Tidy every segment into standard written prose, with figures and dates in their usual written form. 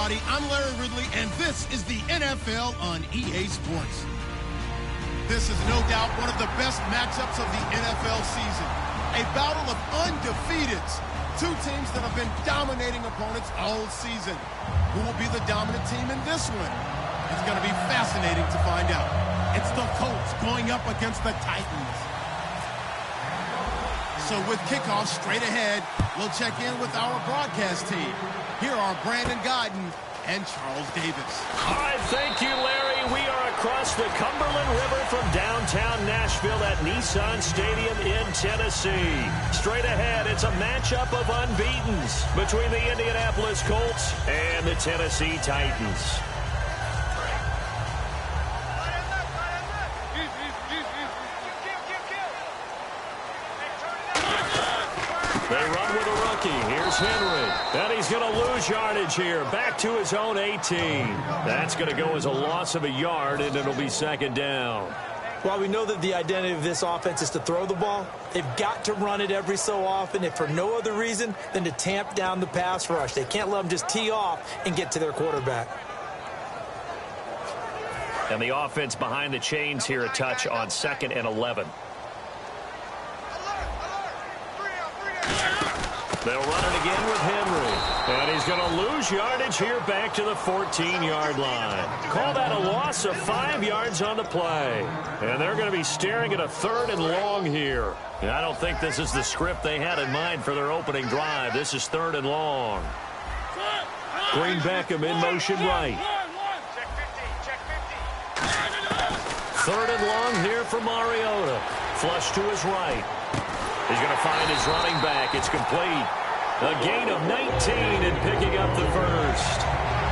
everybody. I'm Larry Ridley, and this is the NFL on EA Sports. This is no doubt one of the best matchups of the NFL season. A battle of undefeateds. Two teams that have been dominating opponents all season. Who will be the dominant team in this one? It's going to be fascinating to find out. It's the Colts going up against the Titans. So with kickoff straight ahead, we'll check in with our broadcast team. Here are Brandon Godden and Charles Davis. All right, thank you, Larry. We are across the Cumberland River from downtown Nashville at Nissan Stadium in Tennessee. Straight ahead, it's a matchup of unbeatens between the Indianapolis Colts and the Tennessee Titans. They run with a rookie. Here's Henry. And he's going to lose yardage here. Back to his own 18. That's going to go as a loss of a yard, and it'll be second down. While we know that the identity of this offense is to throw the ball, they've got to run it every so often, if for no other reason than to tamp down the pass rush. They can't let them just tee off and get to their quarterback. And the offense behind the chains here a touch on 2nd and 11. They'll run it again with Henry. And he's going to lose yardage here back to the 14-yard line. Call that a loss of 5 yards on the play. And they're going to be staring at a 3rd and long here. And I don't think this is the script they had in mind for their opening drive. This is 3rd and long. Green Beckham in motion right. 3rd and long here for Mariota. Flush to his right. He's going to find his running back. It's complete. A gain of 19 and picking up the first.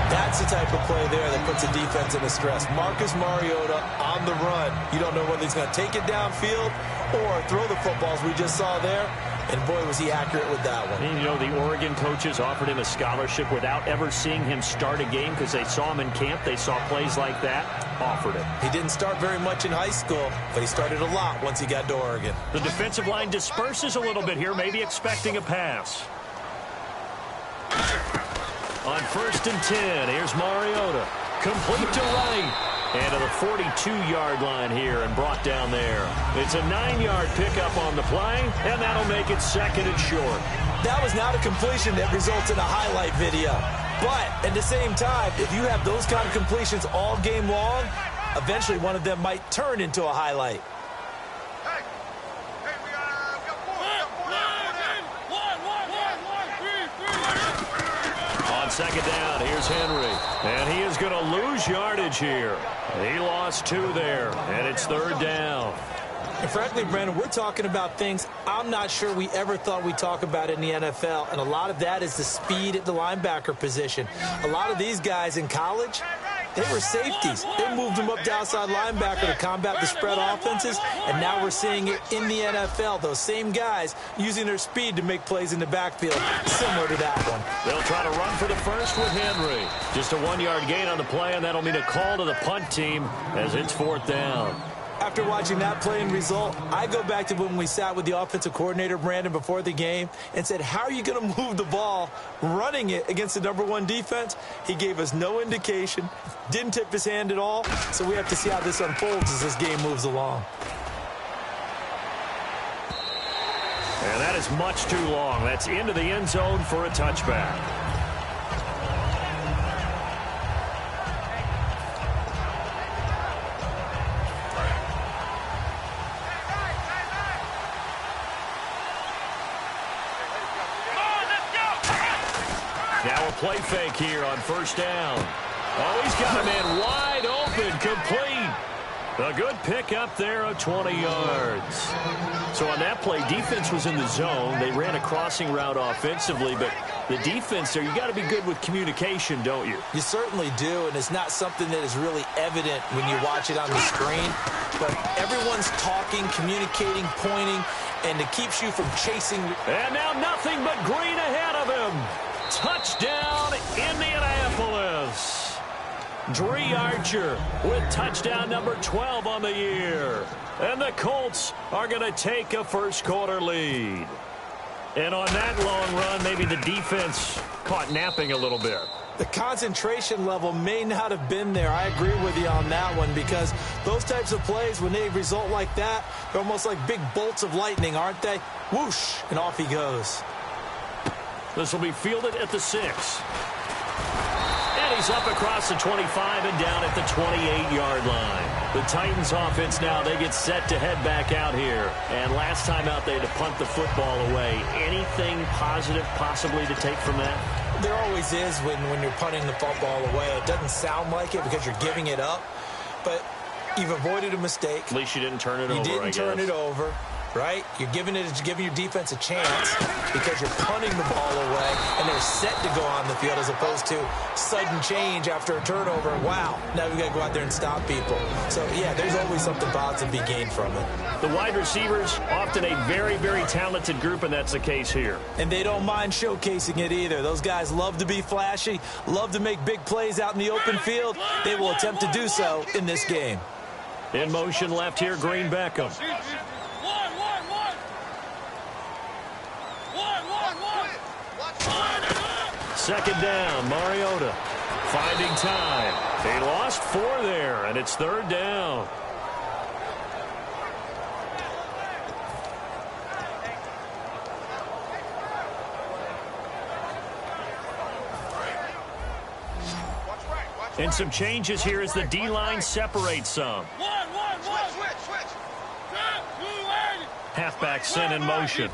That's the type of play there that puts the defense in the stress. Marcus Mariota on the run. You don't know whether he's going to take it downfield or throw the footballs we just saw there. And, boy, was he accurate with that one. And, you know, the Oregon coaches offered him a scholarship without ever seeing him start a game because they saw him in camp. They saw plays like that, offered it. He didn't start very much in high school, but he started a lot once he got to Oregon. The defensive line disperses a little bit here, maybe expecting a pass. On 1st and 10, here's Mariota. Complete to right. And to the 42-yard line here and brought down there. It's a 9-yard pickup on the play, and that'll make it 2nd and short. That was not a completion that results in a highlight video. But at the same time, if you have those kind of completions all game long, eventually one of them might turn into a highlight. On 2nd down, here's Henry. And he is going to lose yardage here. He lost 2 there, and it's 3rd down. And frankly, Brandon, we're talking about things I'm not sure we ever thought we'd talk about in the NFL, and a lot of that is the speed at the linebacker position. A lot of these guys in college, they were safeties. They moved them up to outside linebacker to combat the spread offenses, and now we're seeing it in the NFL. Those same guys using their speed to make plays in the backfield, similar to that one. They'll try to run for the first with Henry. Just a 1-yard gain on the play, and that'll mean a call to the punt team as it's 4th down. After watching that play and result, I go back to when we sat with the offensive coordinator, Brandon, before the game and said, how are you going to move the ball running it against the #1 defense? He gave us no indication, didn't tip his hand at all, so we have to see how this unfolds as this game moves along. And that is much too long. That's into the end zone for a touchback. Now a play fake here on 1st down. Oh, he's got a man wide open, complete. A good pickup there of 20 yards. So on that play, defense was in the zone. They ran a crossing route offensively, but the defense there, you got to be good with communication, don't you? You certainly do, and it's not something that is really evident when you watch it on the screen. But everyone's talking, communicating, pointing, and it keeps you from chasing. And now nothing but green ahead of him. Touchdown, Indianapolis. Dree Archer with touchdown number 12 on the year. And the Colts are going to take a first-quarter lead. And on that long run, maybe the defense caught napping a little bit. The concentration level may not have been there. I agree with you on that one, because those types of plays, when they result like that, they're almost like big bolts of lightning, aren't they? Whoosh, and off he goes. This will be fielded at the 6. And he's up across the 25 and down at the 28-yard line. The Titans offense now, they get set to head back out here. And last time out, they had to punt the football away. Anything positive possibly to take from that? There always is when you're punting the football away. It doesn't sound like it because you're giving it up, but you've avoided a mistake. At least you didn't turn it over, I guess. You didn't turn it over, right? You're giving your defense a chance because you're punting the ball away, and they're set to go on the field as opposed to sudden change after a turnover. Wow, now we got to go out there and stop people. So, yeah, there's always something positive to be gained from it. The wide receivers, often a very, very talented group, and that's the case here. And they don't mind showcasing it either. Those guys love to be flashy, love to make big plays out in the open field. They will attempt to do so in this game. In motion left here, Green Beckham. Second down, Mariota finding time. They lost 4 there, and it's third down. And some changes here as the D-line separates some. Halfback sent in motion.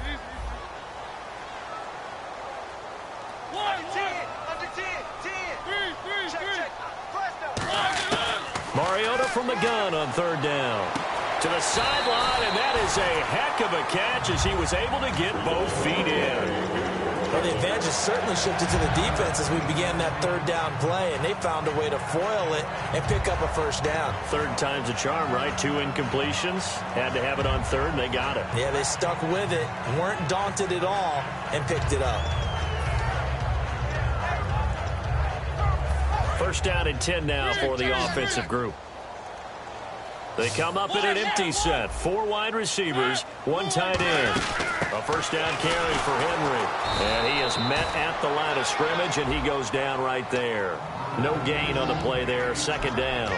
Mariota from the gun on third down. To the sideline, and that is a heck of a catch as he was able to get both feet in. Well, the advantage has certainly shifted to the defense as we began that third down play, and they found a way to foil it and pick up a first down. Third time's a charm, right? 2 incompletions. Had to have it on third, and they got it. Yeah, they stuck with it, weren't daunted at all, and picked it up. First down and 10 now for the offensive group. They come up in an empty set. 4 wide receivers, 1 tight end. A first down carry for Henry. And he is met at the line of scrimmage, and he goes down right there. No gain on the play there. Second down.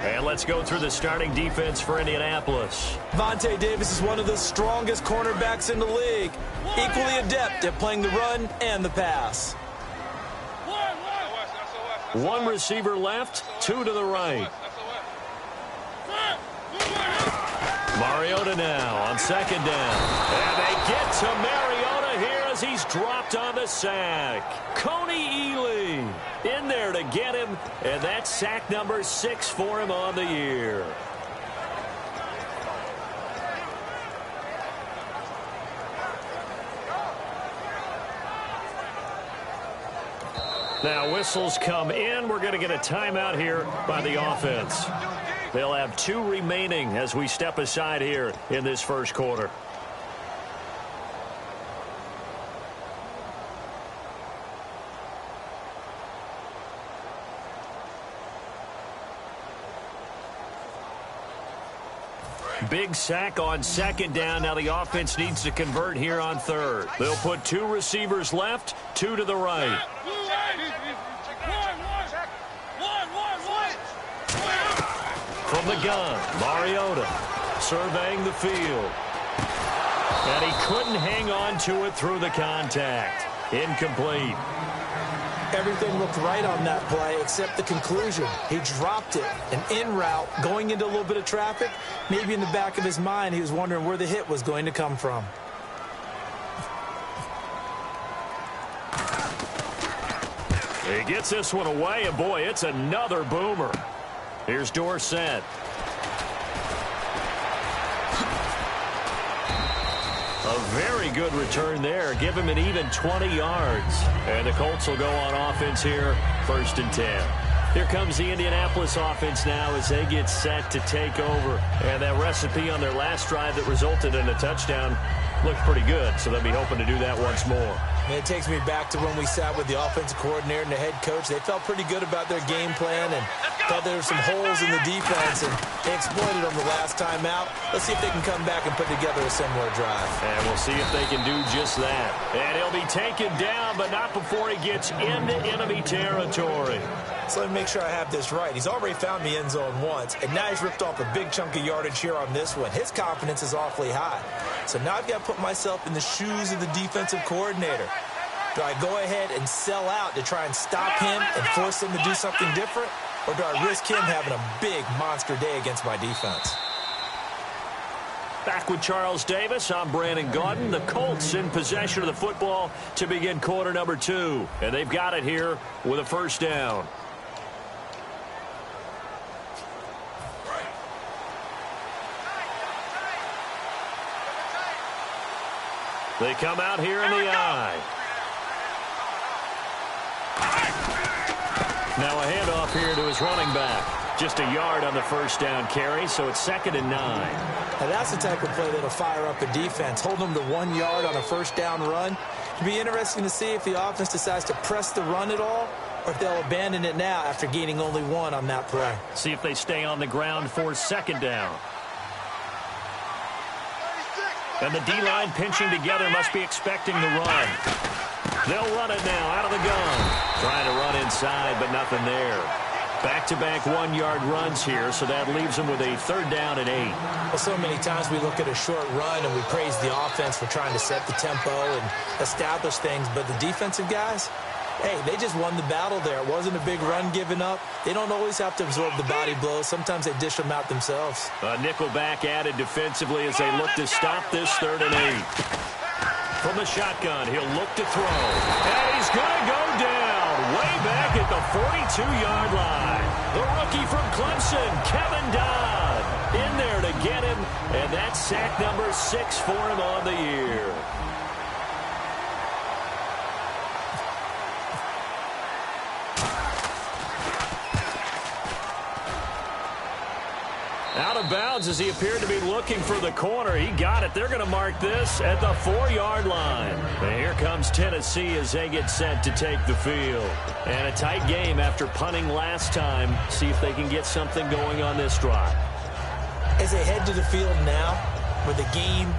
And let's go through the starting defense for Indianapolis. Vontae Davis is one of the strongest cornerbacks in the league. Equally adept at playing the run and the pass. 1 receiver left, 2 to the right. Mariota now on second down. And they get to Mariota here as he's dropped on the sack. Coney Ely in there to get him, and that's sack number 6 for him on the year. Now whistles come in. We're going to get a timeout here by the offense. They'll have 2 remaining as we step aside here in this first quarter. Big sack on second down. Now the offense needs to convert here on third. They'll put 2 receivers left, 2 to the right. From the gun, Mariota surveying the field. And he couldn't hang on to it through the contact. Incomplete. Everything looked right on that play except the conclusion. He dropped it, an in route, going into a little bit of traffic. Maybe in the back of his mind, he was wondering where the hit was going to come from. He gets this one away, and boy, it's another boomer. Here's Dorsett. A very good return there. Give him an even 20 yards. And the Colts will go on offense here, 1st and 10. Here comes the Indianapolis offense now as they get set to take over. And that recipe on their last drive that resulted in a touchdown looked pretty good, so they'll be hoping to do that once more. And it takes me back to when we sat with the offensive coordinator and the head coach. They felt pretty good about their game plan and thought there were some holes in the defense, and they exploited them the last time out. Let's see if they can come back and put together a similar drive. And we'll see if they can do just that. And he'll be taken down, but not before he gets into enemy territory. So let me make sure I have this right. He's already found the end zone once, and now he's ripped off a big chunk of yardage here on this one. His confidence is awfully high. So now I've got to put myself in the shoes of the defensive coordinator. Do I go ahead and sell out to try and stop him and force him to do something different? Or do I risk him having a big monster day against my defense? Back with Charles Davis, I'm Brandon Gaudin. The Colts in possession of the football to begin quarter number 2. And they've got it here with a first down. They come out here in the eye. Now a handoff here to his running back. Just a yard on the first down carry, so it's 2nd and 9. Now that's the type of play that'll fire up a defense. Hold them to 1 yard on a first down run. It'll be interesting to see if the offense decides to press the run at all, or if they'll abandon it now after gaining only 1 on that play. See if they stay on the ground for 2nd down. And the D-line pinching together must be expecting the run. They'll run it now out of the gun. Trying to run inside, but nothing there. Back-to-back 1-yard runs here, so that leaves them with a 3rd down and 8. Well, so many times we look at a short run and we praise the offense for trying to set the tempo and establish things, but the defensive guys, hey, they just won the battle there. It wasn't a big run given up. They don't always have to absorb the body blows. Sometimes they dish them out themselves. A nickel back added defensively as they look to stop this 3rd and 8. From the shotgun, he'll look to throw. And he's going to go down way back at the 42-yard line. The rookie from Clemson, Kevin Dodd, in there to get him. And that's sack number 6 for him on the year. Out of bounds as he appeared to be looking for the corner. He got it. They're going to mark this at the 4-yard line. And here comes Tennessee as they get set to take the field. And a tight game after punting last time. See if they can get something going on this drive. As they head to the field now, with the game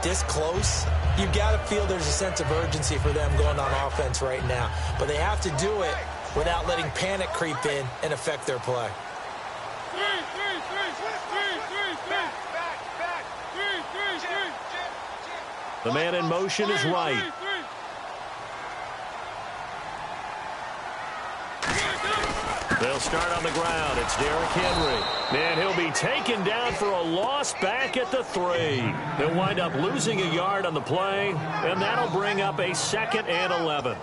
this close, you've got to feel there's a sense of urgency for them going on offense right now. But they have to do it without letting panic creep in and affect their play. The man in motion is right. They'll start on the ground. It's Derrick Henry. And he'll be taken down for a loss back at the 3. They'll wind up losing a yard on the play, and that'll bring up a 2nd and 11.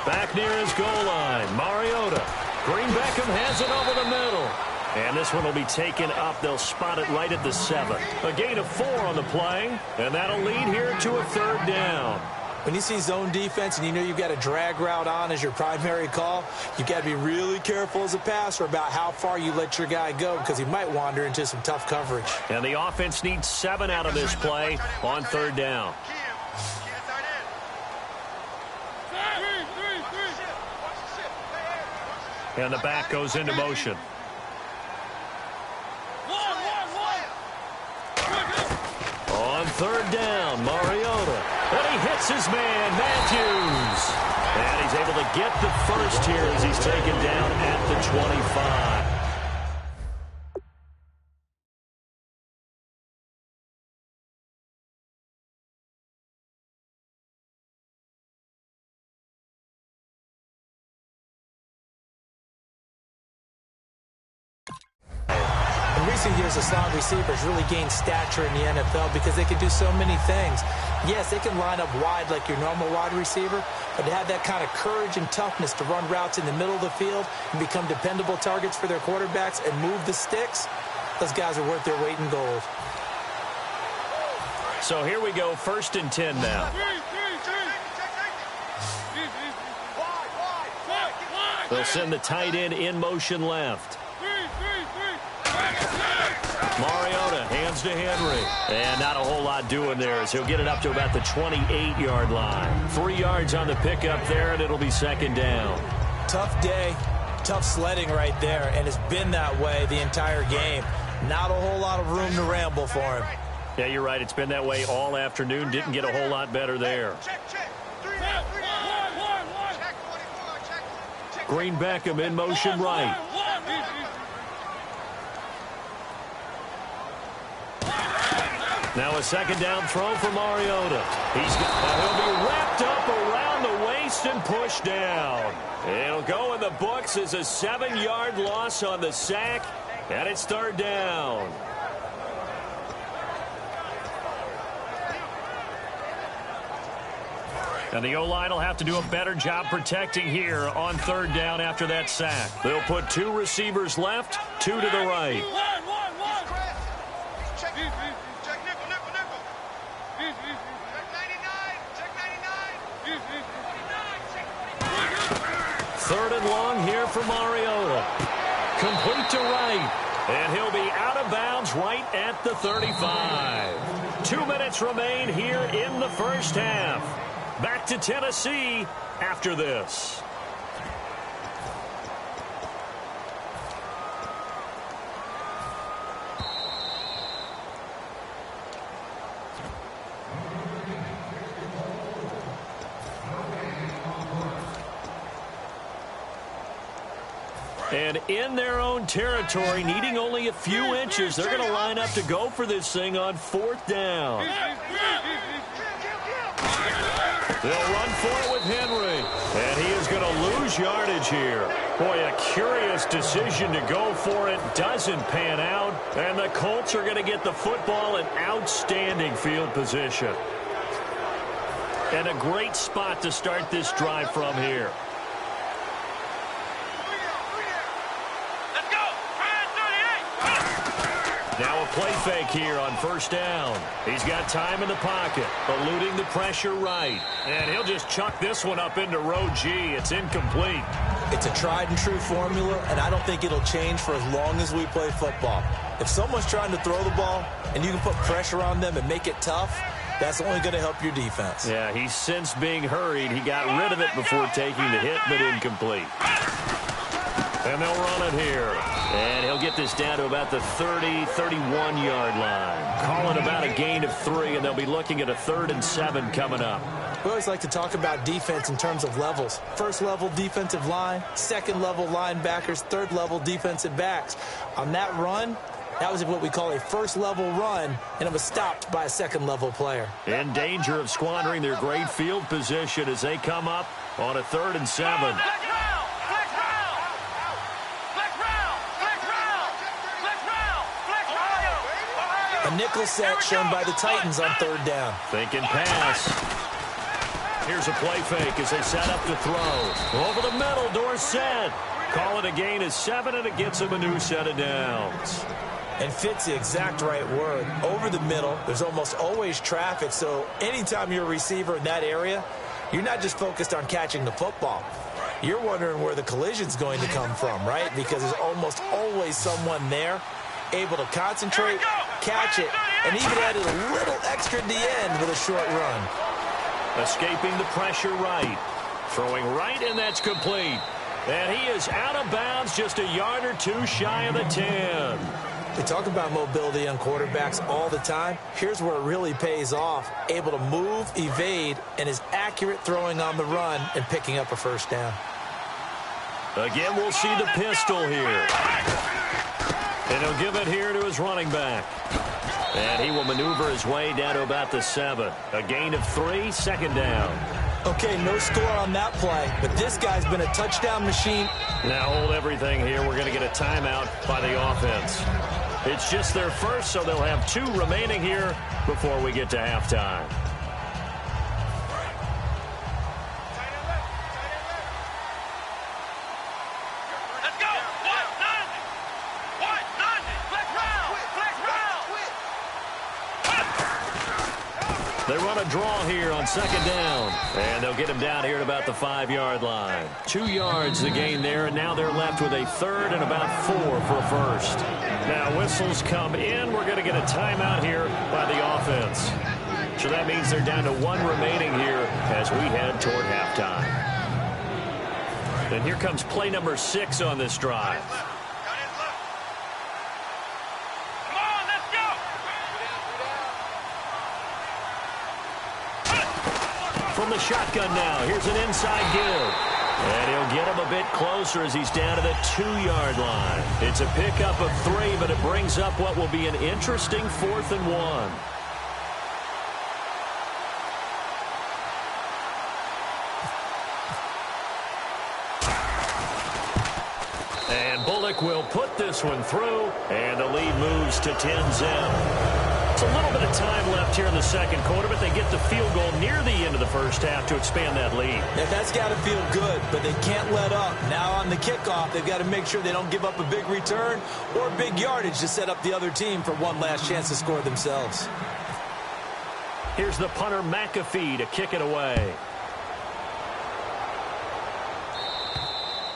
Back near his goal line, Mariota. Green Beckham has it over the middle. And this one will be taken up. They'll spot it right at the 7. A gain of 4 on the play, and that'll lead here to a 3rd down. When you see zone defense and you know you've got a drag route on as your primary call, you've got to be really careful as a passer about how far you let your guy go because he might wander into some tough coverage. And the offense needs 7 out of this play on 3rd down. And the back goes into motion. On 3rd down, Mariota. And he hits his man, Matthews. And he's able to get the first here as he's taken down at the 25. In recent years, the slot receivers really gained stature in the NFL because they can do so many things. Yes, they can line up wide like your normal wide receiver, but to have that kind of courage and toughness to run routes in the middle of the field and become dependable targets for their quarterbacks and move the sticks, those guys are worth their weight in gold. So here we go, 1st and 10 now. They'll send the tight end in motion left. Mariota hands to Henry. And not a whole lot doing there as he'll get it up to about the 28-yard line. 3 yards on the pickup there, and it'll be 2nd down. Tough day, tough sledding right there, and it's been that way the entire game. Not a whole lot of room to ramble for him. Yeah, you're right. It's been that way all afternoon. Didn't get a whole lot better there. Green Beckham in motion right. Now a 2nd down throw for Mariota. He'll be wrapped up around the waist and pushed down. It'll go in the books as a 7-yard loss on the sack, and it's 3rd down. And the O-line will have to do a better job protecting here on 3rd down after that sack. They'll put 2 receivers left, 2 to the right. Third and long here for Mariota. Complete to right. And he'll be out of bounds right at the 35. 2 minutes remain here in the first half. Back to Tennessee after this. And in their own territory, needing only a few inches, they're going to line up to go for this thing on 4th down. They'll run for it with Henry. And he is going to lose yardage here. Boy, a curious decision to go for it. Doesn't pan out. And the Colts are going to get the football in outstanding field position. And a great spot to start this drive from here. Now a play fake here on 1st down. He's got time in the pocket, eluding the pressure right. And he'll just chuck this one up into row G. It's incomplete. It's a tried and true formula, and I don't think it'll change for as long as we play football. If someone's trying to throw the ball and you can put pressure on them and make it tough, that's only going to help your defense. Yeah, he's since being hurried. He got rid of it before taking the hit, but incomplete. And they'll run it here. And he'll get this down to about the 30, 31-yard line. Calling about a gain of 3, and they'll be looking at a 3rd and 7 coming up. We always like to talk about defense in terms of levels. 1st level defensive line, 2nd level linebackers, 3rd level defensive backs. On that run, that was what we call a 1st level run, and it was stopped by a 2nd level player. In danger of squandering their great field position as they come up on a 3rd and 7. A nickel set shown by the Titans on 3rd down. Thinking pass. Here's a play fake as they set up to throw. Over the middle, Dorsett. Call it a gain of 7, and it gets him a new set of downs. And fits the exact right word. Over the middle, there's almost always traffic, so anytime you're a receiver in that area, you're not just focused on catching the football. You're wondering where the collision's going to come from, right? Because there's almost always someone there able to concentrate, catch it, and even added a little extra at the end with a short run. Escaping the pressure right. Throwing right, and that's complete. And he is out of bounds just a yard or 2 shy of the 10. We talk about mobility on quarterbacks all the time. Here's where it really pays off. Able to move, evade, and is accurate throwing on the run and picking up a 1st down. Again, we'll see the pistol here. And he'll give it here to his running back. And he will maneuver his way down to about the 7. A gain of 3, 2nd down. Okay, no score on that play, but this guy's been a touchdown machine. Now hold everything here. We're going to get a timeout by the offense. It's just their first, so they'll have 2 remaining here before we get to halftime. run a draw here on second down. And they'll get him down here at about the 5-yard line. 2 yards the gain there, and now they're left with a third and about 4 for a first. Now whistles come in. We're going to get a timeout here by the offense. So that means they're down to 1 remaining here as we head toward halftime. And here comes play number 6 on this drive. From the shotgun now, here's an inside give. And he'll get him a bit closer as he's down to the 2-yard line. It's a pickup of 3, but it brings up what will be an interesting 4th and 1. And Bullock will put this one through, and the lead moves to 10-zip. It's a little bit of time left here in the second quarter, but they get the field goal near the end of the first half to expand that lead. Yeah, that's got to feel good, but they can't let up. Now on the kickoff, they've got to make sure they don't give up a big return or big yardage to set up the other team for one last chance to score themselves. Here's the punter McAfee to kick it away.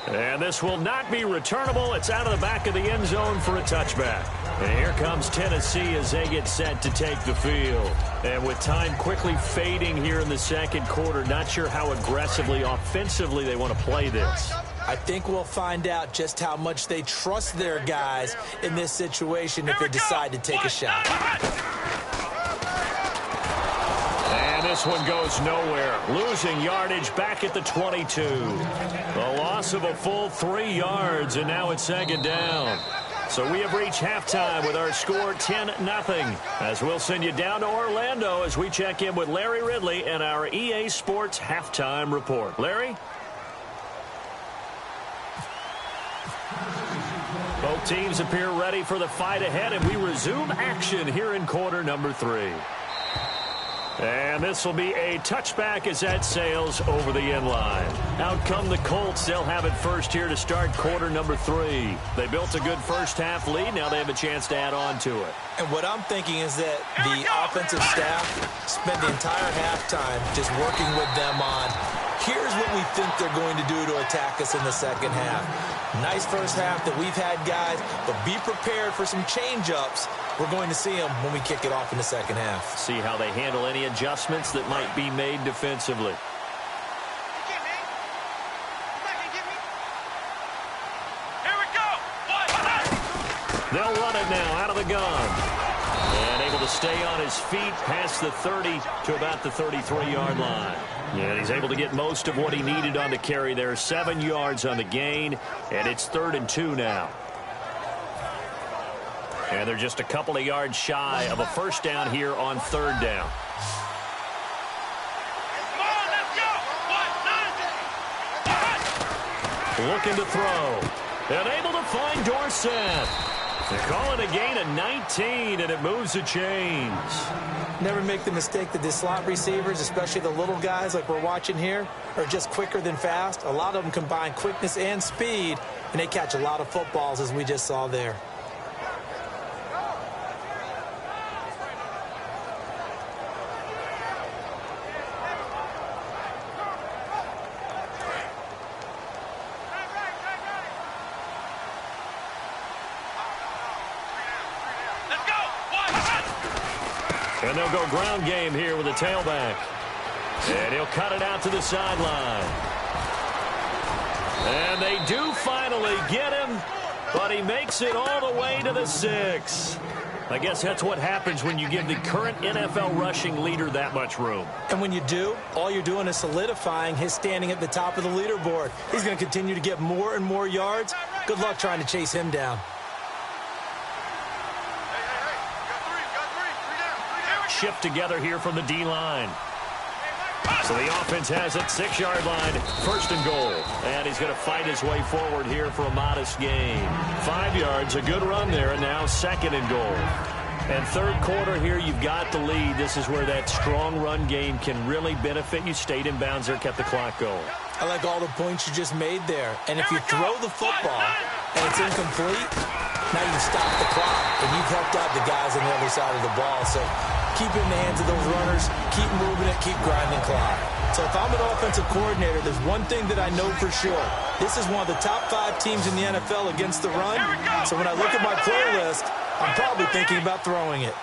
And this will not be returnable. It's out of the back of the end zone for a touchback. And here comes Tennessee as they get set to take the field. And with time quickly fading here in the second quarter, not sure how aggressively, offensively they want to play this. I think we'll find out just how much they trust their guys in this situation if they decide to take a shot. And this one goes nowhere. Losing yardage back at the 22. The loss of a full 3 yards, and now it's second down. So we have reached halftime with our score 10-0. As we'll send you down to Orlando as we check in with Larry Ridley and our EA Sports halftime report. Larry? Both teams appear ready for the fight ahead, and we resume action here in quarter number 3. And this will be a touchback as that sails over the end line. Out come the Colts. They'll have it first here to start quarter number 3. They built a good first half lead. Now they have a chance to add on to it. And what I'm thinking is that the offensive staff spent the entire halftime just working with them on, here's what we think they're going to do to attack us in the second half. Nice first half that we've had, guys, but be prepared for some change-ups. We're going to see them when we kick it off in the second half. See how they handle any adjustments that might be made defensively. Here we go. They'll run it now out of the gun. And able to stay on his feet past the 30 to about the 33-yard line. Yeah, he's able to get most of what he needed on the carry there. 7 yards on the gain, and it's 3rd and 2 now. And they're just a couple of yards shy of a first down here on 3rd down. Come on, let's go. Looking to throw. And able to find Dorsett. They call it a gain of 19, and it moves the chains. Never make the mistake that the slot receivers, especially the little guys like we're watching here, are just quicker than fast. A lot of them combine quickness and speed, and they catch a lot of footballs, as we just saw there. And they'll go ground game here with a tailback. And he'll cut it out to the sideline. And they do finally get him, but he makes it all the way to the 6. I guess that's what happens when you give the current NFL rushing leader that much room. And when you do, all you're doing is solidifying his standing at the top of the leaderboard. He's going to continue to get more and more yards. Good luck trying to chase him down. Shift together here from the D-line. So the offense has it, 6-yard line, 1st and goal. And he's going to fight his way forward here for a modest gain. 5 yards, a good run there, and now 2nd and goal. And 3rd quarter here, you've got the lead. This is where that strong run game can really benefit you. Stayed in bounds there, kept the clock going. I like all the points you just made there. And if you throw the football and it's incomplete, now you stop the clock, and you've helped out the guys on the other side of the ball. So keep it in the hands of those runners, keep moving it, keep grinding clock. So if I'm an offensive coordinator, there's one thing that I know for sure. This is one of the top 5 teams in the NFL against the run. So when I look at my play list, I'm probably thinking about throwing it.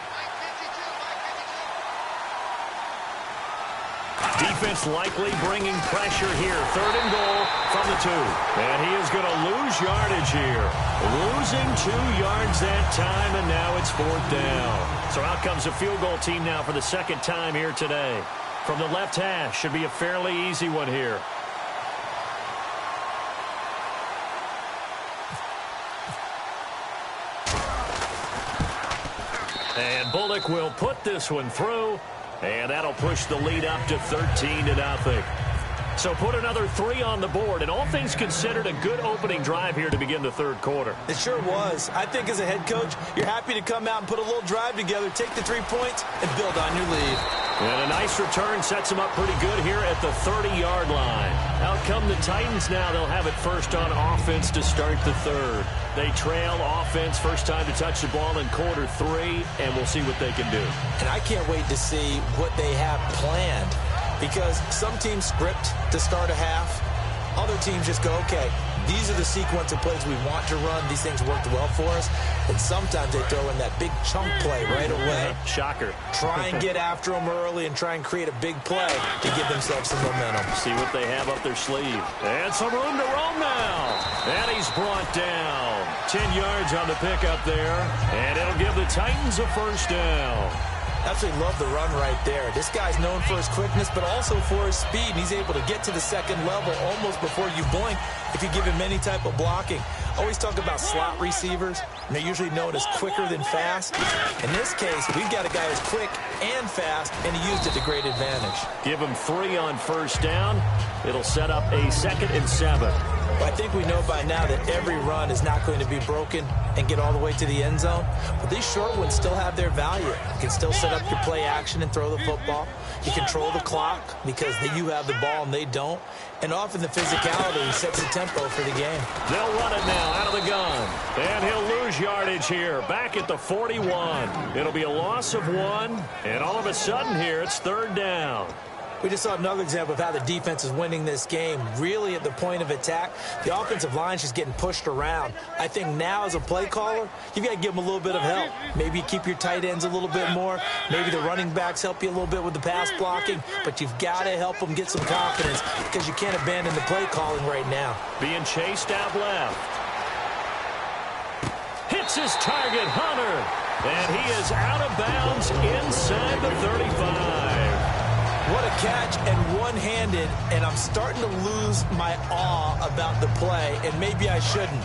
Defense likely bringing pressure here. 3rd and goal from the 2. And he is going to lose yardage here. Losing 2 yards that time, and now it's 4th down. So out comes a field goal team now for the 2nd time here today. From the left hash, should be a fairly easy one here. And Bullock will put this one through. And that'll push the lead up to 13-0. So put another 3 on the board, and all things considered, a good opening drive here to begin the 3rd quarter. It sure was. I think as a head coach, you're happy to come out and put a little drive together, take the 3 points, and build on your lead. And a nice return sets them up pretty good here at the 30-yard line. Out come the Titans now. They'll have it first on offense to start the 3rd. They trail offense, first time to touch the ball in quarter 3, and we'll see what they can do. And I can't wait to see what they have planned, because some teams script to start a half. Other teams just go, okay, these are the sequence of plays we want to run. These things worked well for us. And sometimes they throw in that big chunk play right away. Shocker. Try and get after them early and try and create a big play to give themselves some momentum. See what they have up their sleeve. And some room to roam now. And he's brought down. 10 yards on the pickup there. And it'll give the Titans a first down. Absolutely love the run right there. This guy's known for his quickness, but also for his speed. And he's able to get to the 2nd level almost before you blink if you give him any type of blocking. Always talk about slot receivers, and they're usually known as quicker than fast. In this case, we've got a guy who's quick and fast, and he used it to great advantage. Give him 3 on first down. It'll set up a 2nd and 7. Well, I think we know by now that every run is not going to be broken and get all the way to the end zone. But these short ones still have their value. You can still set up your play action and throw the football. You control the clock because you have the ball and they don't. And often the physicality sets the tempo for the game. They'll run it now out of the gun. And he'll lose yardage here. Back at the 41. It'll be a loss of 1. And all of a sudden here, it's 3rd down. We just saw another example of how the defense is winning this game. Really at the point of attack, the offensive line is just getting pushed around. I think now as a play caller, you've got to give them a little bit of help. Maybe keep your tight ends a little bit more. Maybe the running backs help you a little bit with the pass blocking. But you've got to help them get some confidence because you can't abandon the play calling right now. Being chased out left. Hits his target, Hunter. And he is out of bounds inside the 35. What a catch, and one-handed, and I'm starting to lose my awe about the play, and maybe I shouldn't.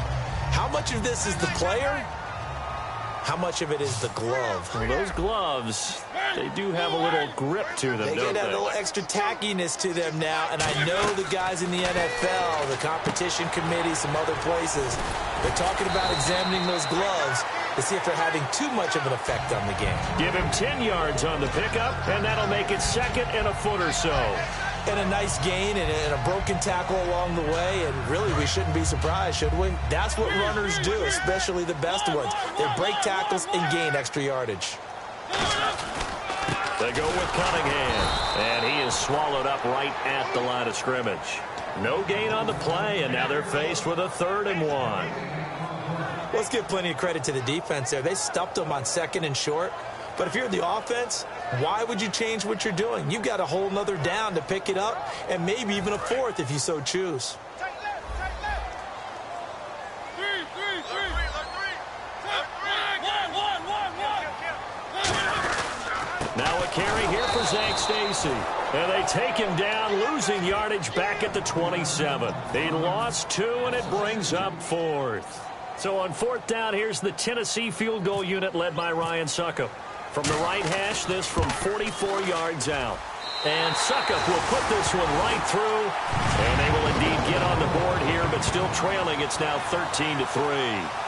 How much of this is the player? How much of it is the glove? Well, those gloves, they do have a little grip to them, They don't get they? a little extra tackiness to them now, and I know the guys in the NFL, the competition committee, some other places, they're talking about examining those gloves to see if they're having too much of an effect on the game. Give him 10 yards on the pickup, and that'll make it 2nd and a foot or so. And a nice gain and a broken tackle along the way, and really we shouldn't be surprised, should we? That's what runners do, especially the best ones. They break tackles and gain extra yardage. They go with Cunningham, and he is swallowed up right at the line of scrimmage. No gain on the play, and now they're faced with a 3rd and 1. Let's give plenty of credit to the defense there. They stuffed them on 2nd and short. But if you're the offense, why would you change what you're doing? You've got a whole nother down to pick it up, and maybe even a 4th if you so choose. Now a carry here for Zach Stacy. And they take him down, losing yardage back at the 27. He lost 2, and it brings up 4th. So on 4th down, here's the Tennessee field goal unit led by Ryan Suckup. From the right hash, this from 44 yards out. And Suckup will put this one right through. And they will indeed get on the board here, but still trailing. It's now 13-3.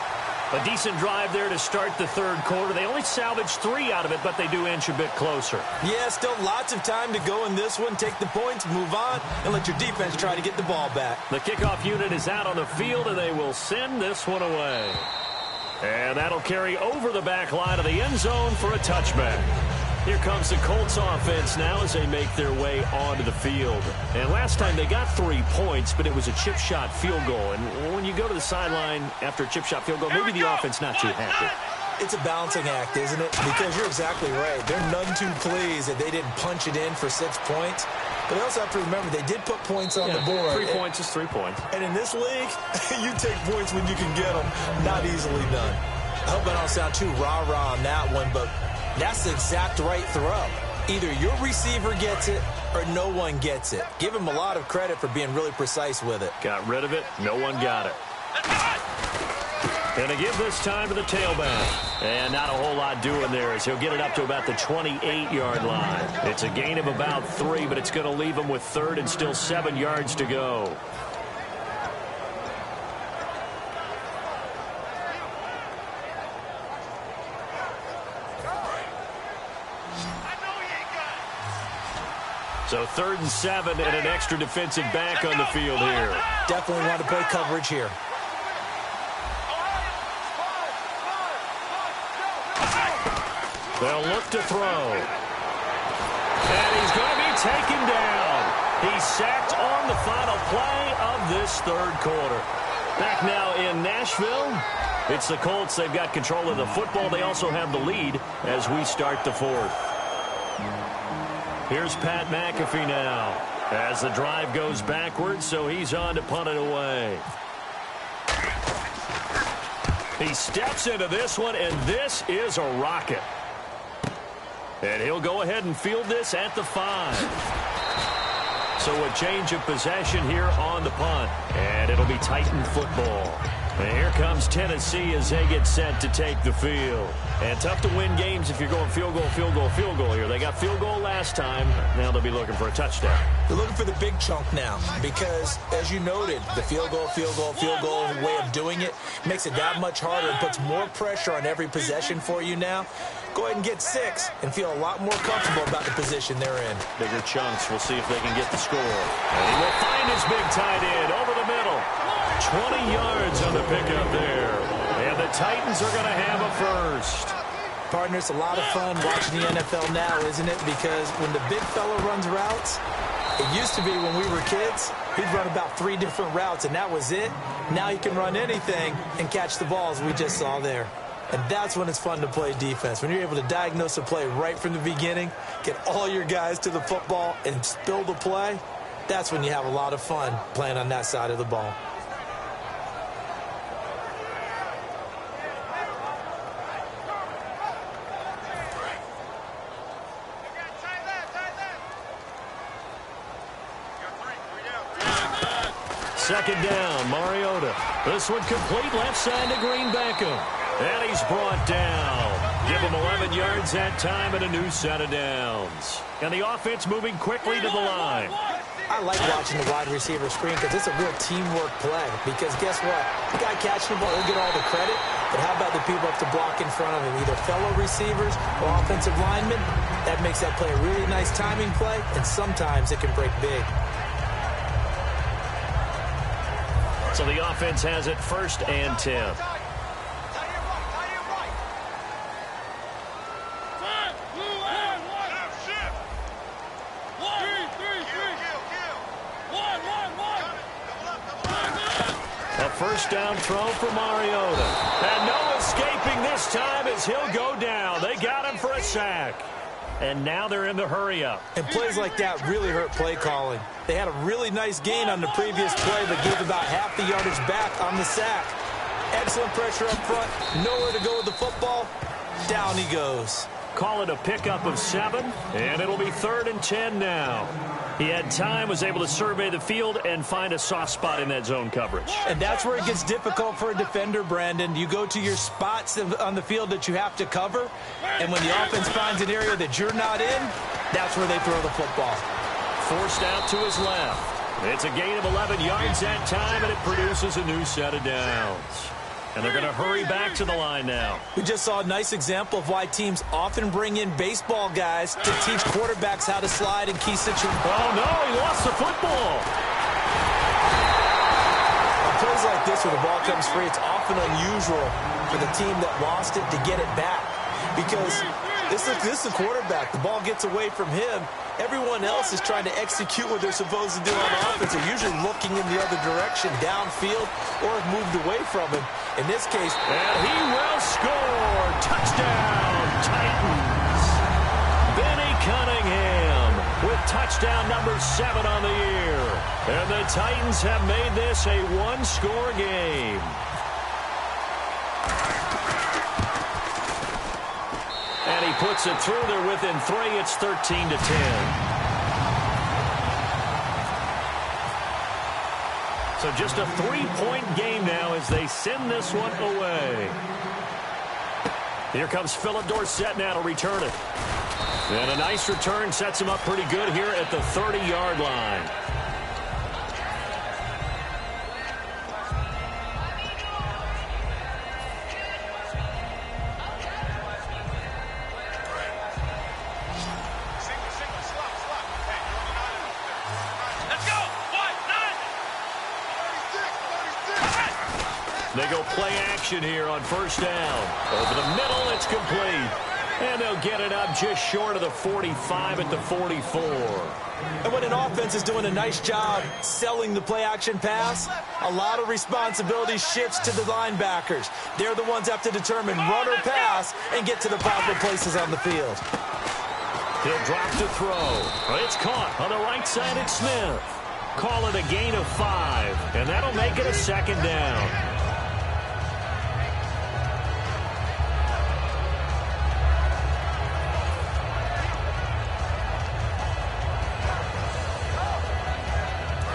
A decent drive there to start the 3rd quarter. They only salvaged 3 out of it, but they do inch a bit closer. Yeah, still lots of time to go in this one. Take the points, move on, and let your defense try to get the ball back. The kickoff unit is out on the field, and they will send this one away. And that'll carry over the back line of the end zone for a touchback. Here comes the Colts offense now as they make their way onto the field. And last time they got 3 points, but it was a chip shot field goal. And when you go to the sideline after a chip shot field goal, maybe the offense not too happy. It's a balancing act, isn't it? Because you're exactly right. They're none too pleased that they didn't punch it in for 6 points. But they also have to remember they did put points on the board. 3 points is 3 points. And in this league, you take points when you can get them. Not easily done. I hope I don't sound too rah-rah on that one, but that's the exact right throw. Either your receiver gets it or no one gets it. Give him a lot of credit for being really precise with it. Got rid of it. No one got it. And to give this time to the tailback. And not a whole lot doing there as he'll get it up to about the 28-yard line. It's a gain of about 3, but it's going to leave him with 3rd and still 7 yards to go. So 3rd and 7 and an extra defensive back on the field here. Definitely want to play coverage here. They'll look to throw. And he's going to be taken down. He's sacked on the final play of this 3rd quarter. Back now in Nashville. It's the Colts. They've got control of the football. They also have the lead as we start the 4th. Here's Pat McAfee now as the drive goes backwards, so he's on to punt it away. He steps into this one, and this is a rocket. And he'll go ahead and field this at the 5. So a change of possession here on the punt, and it'll be Titan football. And here comes Tennessee as they get set to take the field. And tough to win games if you're going field goal, field goal, field goal here. They got field goal last time. Now they'll be looking for a touchdown. They're looking for the big chunk now because, as you noted, the field goal way of doing it makes it that much harder and puts more pressure on every possession for you now. Go ahead and get 6 and feel a lot more comfortable about the position they're in. Bigger chunks. We'll see if they can get the score. And he will find his big tight end over the middle. 20 yards on the pickup there. And the Titans are going to have a first. Partner, it's a lot of fun watching the NFL now, isn't it? Because when the big fella runs routes, it used to be when we were kids, he'd run about 3 different routes, and that was it. Now he can run anything and catch the balls we just saw there. And that's when it's fun to play defense. When you're able to diagnose a play right from the beginning, get all your guys to the football, and spill the play, that's when you have a lot of fun playing on that side of the ball. Second down, Mariota. This one complete left side to Green Beckham. And he's brought down. Give him 11 yards that time and a new set of downs. And the offense moving quickly to the line. I like watching the wide receiver screen because it's a real teamwork play. Because guess what? The guy catching the ball, he'll get all the credit. But how about the people have to block in front of him, either fellow receivers or offensive linemen? That makes that play a really nice timing play, and sometimes it can break big. So the offense has it 1st and 10. A first down throw for Mariota. And no escaping this time as he'll go down. They got him for a sack. And now they're in the hurry-up. And plays like that really hurt play calling. They had a really nice gain on the previous play, but gave about half the yardage back on the sack. Excellent pressure up front. Nowhere to go with the football. Down he goes. Call it a pickup of 7, and it'll be 3rd and 10 now. He had time, was able to survey the field and find a soft spot in that zone coverage. And that's where it gets difficult for a defender, Brandon. You go to your spots on the field that you have to cover, and when the offense finds an area that you're not in, that's where they throw the football. Forced out to his left. It's a gain of 11 yards that time, and it produces a new set of downs. And they're going to hurry back to the line now. We just saw a nice example of why teams often bring in baseball guys to teach quarterbacks how to slide in key situations. Oh, no, he lost the football. On plays like this where the ball comes free, it's often unusual for the team that lost it to get it back. Because This is a quarterback. The ball gets away from him. Everyone else is trying to execute what they're supposed to do on offense. They're usually looking in the other direction, downfield, or have moved away from him. In this case, and he will score. Touchdown, Titans. Benny Cunningham with touchdown number 7 on the year. And the Titans have made this a one-score game. And he puts it through. They're within 3. It's 13-10. So just a 3-point game now as they send this one away. Here comes Philip Dorsett now to return it. And a nice return sets him up pretty good here at the 30-yard line. They go play action here on first down. Over the middle, it's complete. And they'll get it up just short of the 45 at the 44. And when an offense is doing a nice job selling the play action pass, a lot of responsibility shifts to the linebackers. They're the ones that have to determine run or pass and get to the proper places on the field. He'll drop to throw. It's caught on the right side at Smith. Call it a gain of 5, and that'll make it a second down.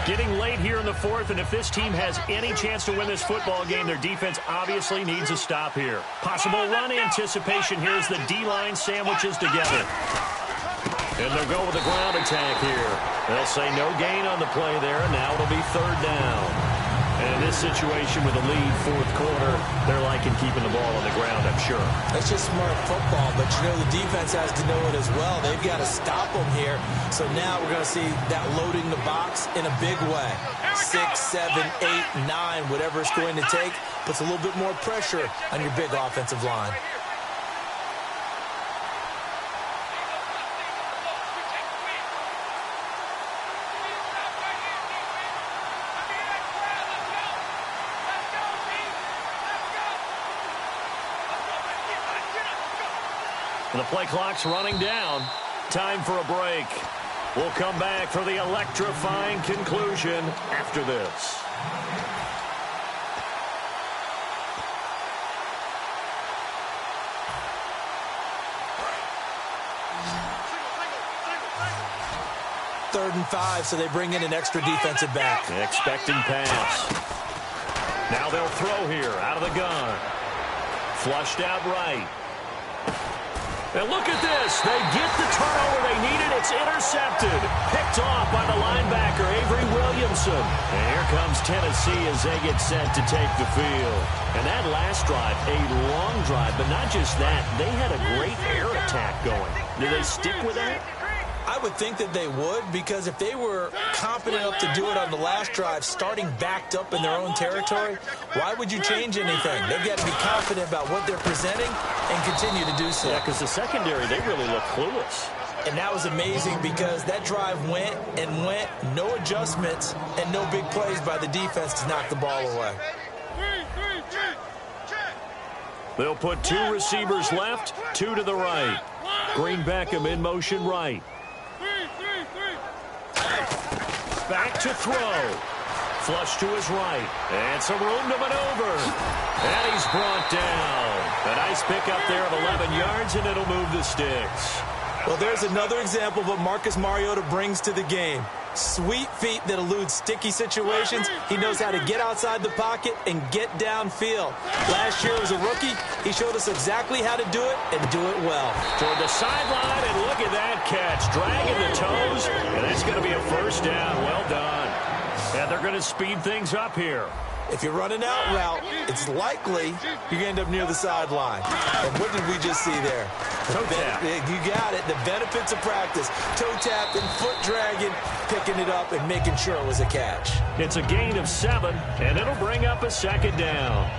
Getting late here in the 4th, and if this team has any chance to win this football game, their defense obviously needs a stop here. Possible run anticipation here as the D-line sandwiches together. And they'll go with a ground attack here. They'll say no gain on the play there, and now it'll be 3rd down. And in this situation with a lead 4th quarter, they're liking keeping the ball on the ground, I'm sure. That's just smart football, but you know the defense has to know it as well. They've got to stop them here. So now we're going to see that loading the box in a big way. 6, 7, 8, 9, whatever it's going to take, puts a little bit more pressure on your big offensive line. And the play clock's running down. Time for a break. We'll come back for the electrifying conclusion after this. Third and 5, so they bring in an extra defensive back. Expecting pass. Now they'll throw here out of the gun. Flushed out right. And look at this. They get the turnover they needed. It's intercepted. Picked off by the linebacker, Avery Williamson. And here comes Tennessee as they get set to take the field. And that last drive, a long drive, but not just that. They had a great air attack going. Do they stick with that? I would think that they would, because if they were competent enough to do it on the last drive, starting backed up in their own territory, why would you change anything? They've got to be confident about what they're presenting and continue to do so. Yeah, because the secondary, they really look clueless. And that was amazing because that drive went and went, no adjustments and no big plays by the defense to knock the ball away. They'll put 2 receivers left, 2 to the right. Green Beckham in motion right. Back to throw. Flush to his right. And some room to maneuver. And he's brought down. A nice pickup there of 11 yards, and it'll move the sticks. Well, there's another example of what Marcus Mariota brings to the game. Sweet feet that elude sticky situations. He knows how to get outside the pocket and get downfield. Last year as a rookie, he showed us exactly how to do it and do it well. Toward the sideline, and look at that catch. Dragging the toes, and that's going to be a first down. Well done. And they're going to speed things up here. If you're running out route, it's likely you're going to end up near the sideline. And what did we just see there? Toe tap. You got it. The benefits of practice. Toe tap and foot dragging, picking it up and making sure it was a catch. It's a gain of 7, and it'll bring up a second down.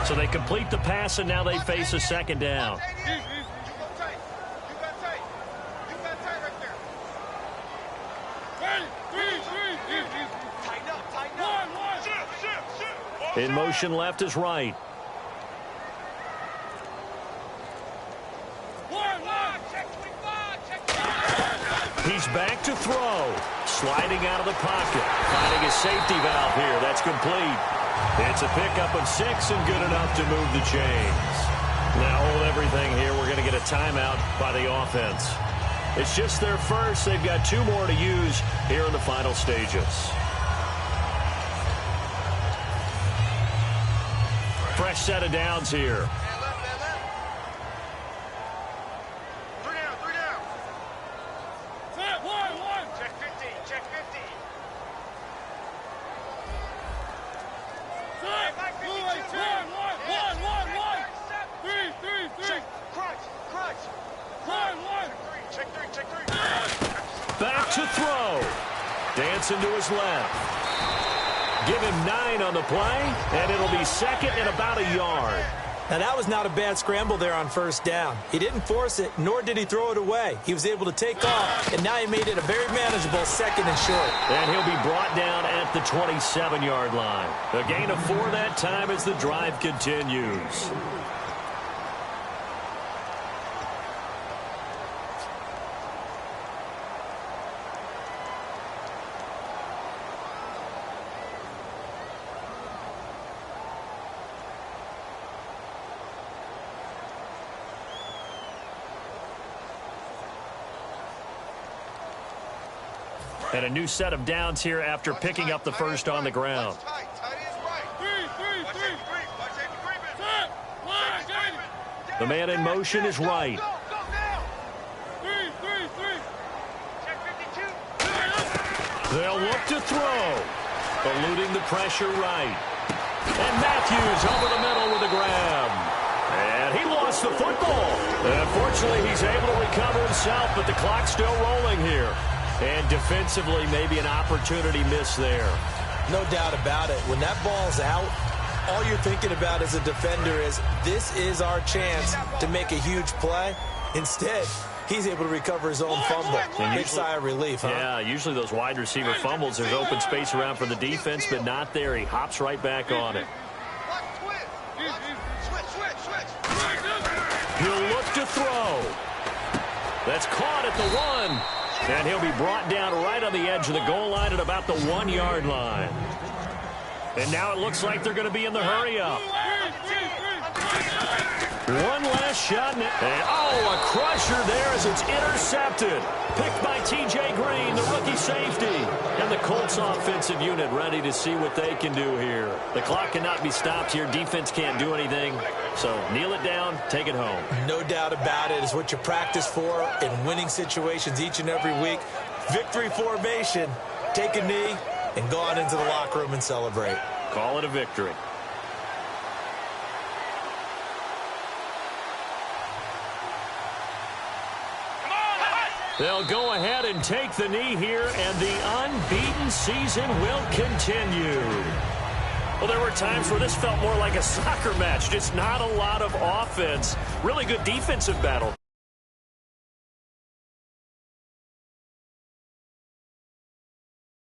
So they complete the pass, and now they face a second down. In motion left is right. He's back to throw. Sliding out of the pocket. Finding a safety valve here. That's complete. It's a pickup of 6 and good enough to move the chains. Now hold everything here. We're going to get a timeout by the offense. It's just their first. They've got 2 more to use here in the final stages. Fresh set of downs here. Back to throw. Dancing to his left. Give him 9 on the play, and it'll be second and about a yard. Now, that was not a bad scramble there on first down. He didn't force it, nor did he throw it away. He was able to take off, and now he made it a very manageable second and short. And he'll be brought down at the 27-yard line. A gain of 4 that time as the drive continues. And a new set of downs here after picking up the first on the ground. The man in motion is right. They'll look to throw. Eluding the pressure right. And Matthews over the middle with a grab. And he lost the football. Unfortunately, he's able to recover himself, but the clock's still rolling here. And defensively, maybe an opportunity missed there. No doubt about it. When that ball's out, all you're thinking about as a defender is, this is our chance to make a huge play. Instead, he's able to recover his own fumble. Big sigh of relief, huh? Yeah, usually those wide receiver fumbles, there's open space around for the defense, but not there. He hops right back on it. He'll look to throw. That's caught at the 1. And he'll be brought down right on the edge of the goal line at about the 1-yard line. And now it looks like they're going to be in the hurry-up. One last shot. And oh, a crusher there as it's intercepted. Picked by T.J. Green, the rookie safety. And the Colts offensive unit ready to see what they can do here. The clock cannot be stopped here. Defense can't do anything. So kneel it down, take it home. No doubt about it. It's what you practice for in winning situations each and every week. Victory formation. Take a knee and go on into the locker room and celebrate. Call it a victory. They'll go ahead and take the knee here, and the unbeaten season will continue. Well, there were times where this felt more like a soccer match, just not a lot of offense. Really good defensive battle.